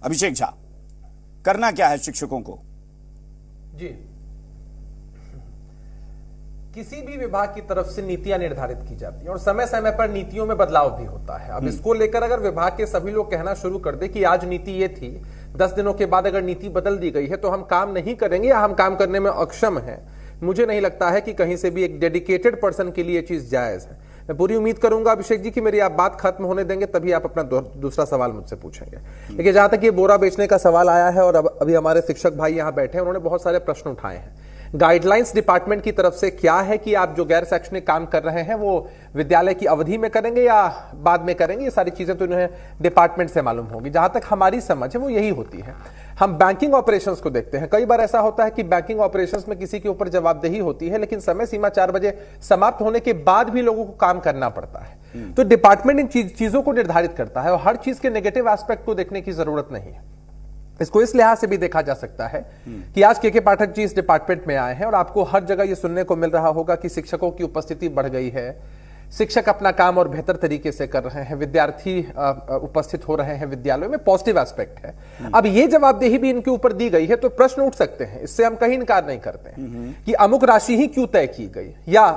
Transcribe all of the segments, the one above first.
अभिषेक झा, करना क्या है शिक्षकों को? जी, किसी भी विभाग की तरफ से नीतियां निर्धारित की जाती हैं और समय समय पर नीतियों में बदलाव भी होता है। अब इसको लेकर अगर विभाग के सभी लोग कहना शुरू कर दे कि आज नीति ये थी, 10 दिनों के बाद अगर नीति बदल दी गई है तो हम काम नहीं करेंगे या हम काम करने में अक्षम हैं, मुझे नहीं लगता है कि कहीं से भी एक डेडिकेटेड पर्सन के लिए ये चीज जायज है। मैं पूरी उम्मीद करूंगा अभिषेक जी कि मेरी आप बात खत्म होने देंगे तभी आप अपना दूसरा सवाल मुझसे पूछेंगे। देखिए, जहां तक ये बोरा बेचने का सवाल आया है और अभी हमारे शिक्षक भाई यहां बैठे हैं, उन्होंने बहुत सारे प्रश्न उठाए हैं। गाइडलाइंस डिपार्टमेंट की तरफ से क्या है कि आप जो गैर शैक्षणिक काम कर रहे हैं वो विद्यालय की अवधि में करेंगे या बाद में करेंगे, ये सारी चीजें तो इन्हें डिपार्टमेंट से मालूम होगी। जहां तक हमारी समझ है वो यही होती है। हम बैंकिंग ऑपरेशंस को देखते हैं, कई बार ऐसा होता है कि बैंकिंग ऑपरेशंस में किसी के ऊपर जवाबदेही होती है लेकिन समय सीमा 4 बजे समाप्त होने के बाद भी लोगों को काम करना पड़ता है। तो डिपार्टमेंट इन चीजों को निर्धारित करता है और हर चीज के नेगेटिव एस्पेक्ट को देखने की जरूरत नहीं है। इसको इस लिहाज से भी देखा जा सकता है कि आज के पाठक जी इस डिपार्टमेंट में आए हैं और आपको हर जगह यह सुनने को मिल रहा होगा कि शिक्षकों की उपस्थिति बढ़ गई है, शिक्षक अपना काम और बेहतर तरीके से कर रहे हैं, विद्यार्थी उपस्थित हो रहे हैं विद्यालयों में, पॉजिटिव एस्पेक्ट है। अब ये जवाबदेही भी इनके ऊपर दी गई है तो प्रश्न उठ सकते हैं, इससे हम कहीं इनकार नहीं करते हैं कि अमुक राशि ही क्यों तय की गई या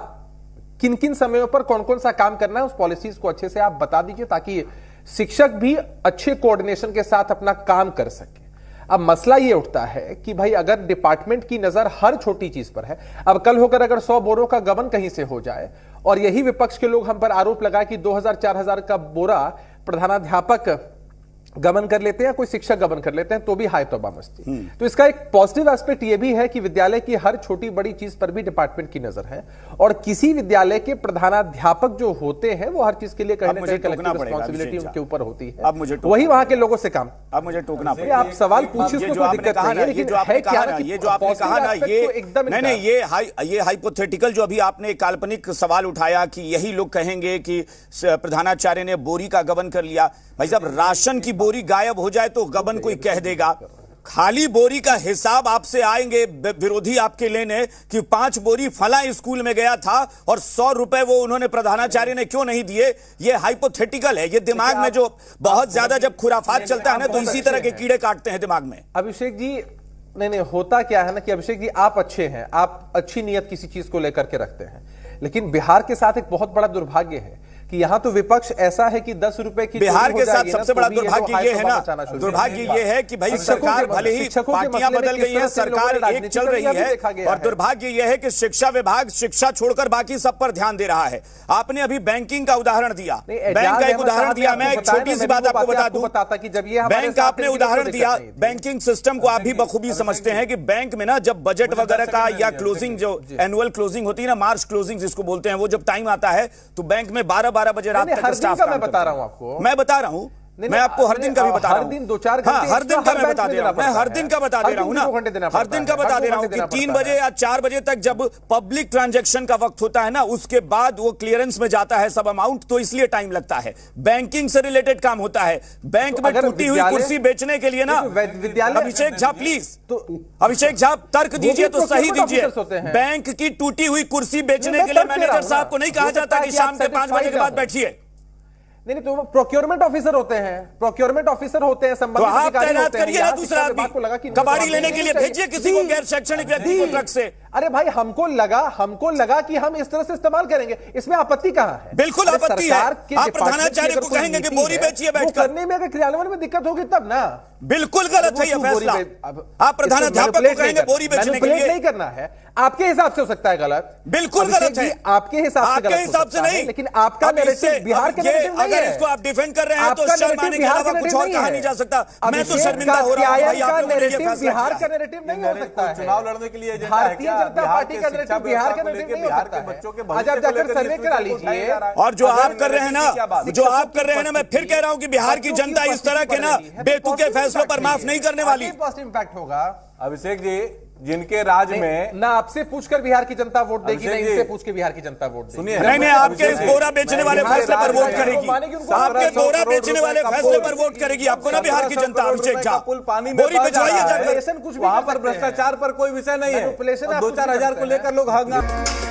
किन किन समयों पर कौन कौन सा काम करना है, उस पॉलिसीज को अच्छे से आप बता दीजिए ताकि शिक्षक भी अच्छे कोऑर्डिनेशन के साथ अपना काम कर सके। अब मसला यह उठता है कि भाई अगर डिपार्टमेंट की नजर हर छोटी चीज पर है, अब कल होकर अगर 100 बोरों का गबन कहीं से हो जाए और यही विपक्ष के लोग हम पर आरोप लगाए कि 2000-4000 का बोरा प्रधानाध्यापक गबन कर लेते हैं, कोई शिक्षक गबन कर लेते हैं, तो भी हाय तौबा मस्ती। तो इसका एक पॉजिटिव एस्पेक्ट यह भी है कि विद्यालय की हर छोटी बड़ी चीज पर भी डिपार्टमेंट की नजर है और किसी विद्यालय के प्रधानाध्यापक जो होते हैं वो हर चीज के लिए कहीं ना कहीं कलेक्टिव रिस्पांसिबिलिटी उनके ऊपर होती है। अब मुझे वही वहां के लोगों से काम। अब मुझे टोकना पड़ेगा। आप सवाल पूछिए, उसको कोई दिक्कत नहीं है, लेकिन है क्या ना, ये जो आपने कहा ना, ये एकदम नहीं, ये हाइपोथेटिकल जो अभी आपने एक काल्पनिक सवाल उठाया कि यही लोग कहेंगे कि प्रधानाचार्य ने बोरी का गबन कर लिया। भाई साहब, राशन की बोरी गायब हो जाए तो गबन कोई कह देगा, खाली बोरी का हिसाब आपसे आएंगे विरोधी आपके लेने कि 5 बोरी फला स्कूल में गया था और 100 रुपए वो उन्होंने प्रधानाचार्य ने क्यों नहीं दिए। ये हाइपोथेटिकल है। ये दिमाग में जो बहुत ज्यादा जब खुराफात चलता है ना तो इसी तरह के कीड़े काटते हैं दिमाग में। अभिषेक जी, नहीं, होता क्या है ना कि अभिषेक जी आप अच्छे हैं, आप अच्छी नियत किसी चीज को लेकर के रखते हैं, लेकिन बिहार के साथ एक बहुत बड़ा दुर्भाग्य है कि यहां तो विपक्ष ऐसा है कि 10 रुपए की बिहार के साथ सबसे बड़ा दुर्भाग्य ये है ना, दुर्भाग्य ये है कि भाई सरकार भले ही पार्टियां बदल गई हैं, सरकार एक चल रही है और दुर्भाग्य ये है कि शिक्षा विभाग शिक्षा छोड़कर बाकी सब पर ध्यान दे रहा है। आपने अभी बैंकिंग का उदाहरण दिया, बैंक का एक उदाहरण दिया। मैं एक छोटी सी बात आपको बता दूं, बैंक का आपने उदाहरण दिया, बैंकिंग सिस्टम को आप भी बखूबी समझते हैं कि बैंक में ना जब बजट वगैरह का या क्लोजिंग जो एनुअल क्लोजिंग होती है ना, मार्च क्लोजिंग जिसको बोलते हैं, वो जब टाइम आता है तो बैंक में 12 बजे रात तक स्टाफ काम मैं बता रहा हूं आपको, मैं बता रहा हूं, मैं आपको हर दिन का भी बता रहा हूं, हर दिन 2-4 घंटे, हर दिन का मैं बता दे रहा हूं, मैं हर दिन का बता दे रहा हूं ना, हर दिन का बता दे रहा हूं कि 3 बजे या 4 बजे तक जब पब्लिक ट्रांजैक्शन का वक्त होता है ना, उसके बाद वो क्लियरेंस में जाता है सब अमाउंट, तो इसलिए टाइम लगता है। बैंकिंग से रिलेटेड काम होता है। बैंक में टूटी हुई कुर्सी बेचने के लिए ना, अभिषेक झा प्लीज, अभिषेक झा तर्क दीजिए तो सही दीजिए। बैंक की टूटी हुई कुर्सी बेचने के लिए मैनेजर साहब को नहीं कहा जाता कि शाम के 5 बजे के बाद बैठिए। नहीं, तो प्रोक्योरमेंट ऑफिसर होते हैं, प्रोक्योरमेंट ऑफिसर होते हैं, संबंधित अधिकारी होते हैं। करिए ना दूसरा आदमी, कबाड़ी लेने के लिए भेजिए किसी को, गैर शैक्षणिक व्यक्ति को ट्रक से। अरे भाई, हमको लगा कि हम इस तरह से इस्तेमाल करेंगे, इसमें आपत्ति कहां है? बिल्कुल आपत्ति है। आप प्रधानाचार्य को कहेंगे कि बोरी बेचिए बैठकर, करने में अगर क्रियान्वयन में दिक्कत होगी तब ना। बिल्कुल गलत है यह फैसला। आप प्रधानाध्यापक को कहेंगे बोरी बेचने के लिए, नहीं करना है। आपके हिसाब से हो सकता है गलत, बिल्कुल गलत है आपके हिसाब से नहीं, लेकिन आपका नैरेटिव बिहार का नैरेटिव नहीं है। अगर इसको आप डिफेंड कर रहे हैं तो शर्माने के अलावा कुछ और कहा नहीं जा सकता। मैं तो शर्मिंदा हो रहा हूं भाई, आप लोगों ने ये फैसला किया। बिहार का नैरेटिव नहीं हो सकता है। चुनाव लड़ने के लिए भारतीय जनता पार्टी का नैरेटिव बिहार का नैरेटिव नहीं हो सकता है। आज आप जाकर सर्वे करा लीजिए। और जो आप कर रहे हैं ना, मैं फिर कह रहा हूं कि बिहार की जनता इस तरह के ना बेतुके फैसलों पर माफ नहीं करने वाली। पॉजिटिव इंपैक्ट होगा। अभिषेक जी, जिनके राज में ना आपसे पूछकर बिहार की जनता वोट देगी, ना इनसे पूछ के बिहार की जनता वोट देगी। सुनिए, नहीं, आपके इस बोरा बेचने वाले फैसले पर वोट करेगी, आपके बोरा बेचने वाले फैसले पर वोट करेगी आपको ना बिहार की जनता। अभिषेक झा, पुल पानी में बोरी भिजवाइए, कुछ वहां पर भ्रष्टाचार पर कोई विषय नहीं है, 2-4 हजार को लेकर लोग हंगामा